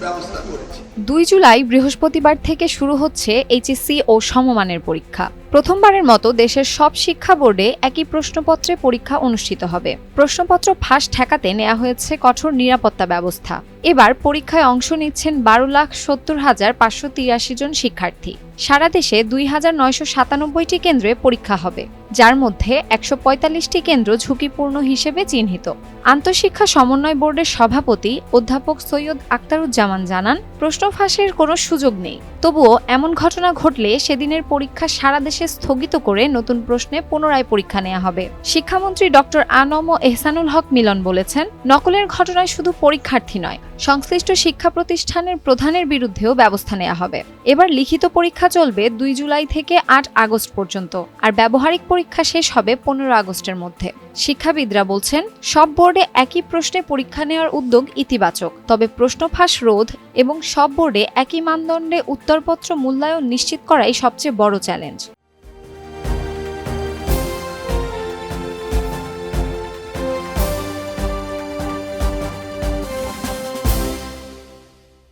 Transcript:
ব্যবস্থা করেছি। 2 জুলাই বৃহস্পতিবার থেকে শুরু হচ্ছে এইচএসসি ও সমমানের পরীক্ষা। প্রথমবারের মতো দেশের সব শিক্ষা বোর্ডে একই প্রশ্নপত্রে পরীক্ষা অনুষ্ঠিত হবে। প্রশ্নপত্র ফাঁস ঠেকাতে নেওয়া হয়েছে কঠোর নিরাপত্তা ব্যবস্থা। এবার পরীক্ষায় অংশ নিচ্ছেন 12,70,583 জন শিক্ষার্থী। সারা দেশে 2,997টি কেন্দ্রে পরীক্ষা হবে, যার মধ্যে 145টি কেন্দ্র ঝুঁকিপূর্ণ হিসেবে চিহ্নিত। আন্তঃশিক্ষা সমন্বয় বোর্ডের সভাপতি অধ্যাপক সৈয়দ আখতারুজ্জামান জানান, প্রশ্ন ফাঁসের কোনো সুযোগ নেই। তবুও এমন ঘটনা ঘটলে সেদিনের পরীক্ষা সারা দেশে স্থগিত করে নতুন প্রশ্নে পুনরায় পরীক্ষা নেওয়া হবে। শিক্ষামন্ত্রী ডক্টর আ.ন.ম এহসানুল হক মিলন বলেছেন, নকলের ঘটনায় শুধু পরীক্ষার্থী নয়, সংশ্লিষ্ট শিক্ষা প্রতিষ্ঠানের প্রধানের বিরুদ্ধেও ব্যবস্থা নেওয়া হবে। এবার লিখিত পরীক্ষা চলবে 2 জুলাই থেকে 8 আগস্ট পর্যন্ত, আর ব্যবহারিক পরীক্ষা শেষ হবে 15 আগস্টের মধ্যে। শিক্ষাবিদরা বলছেন, সব বোর্ডে একই প্রশ্নে পরীক্ষা নেওয়ার উদ্যোগ ইতিবাচক, তবে প্রশ্ন ফাঁস রোধ এবং সব বোর্ডে একই মানদণ্ডে উত্তরপত্র মূল্যায়ন নিশ্চিত করাই সবচেয়ে বড় চ্যালেঞ্জ।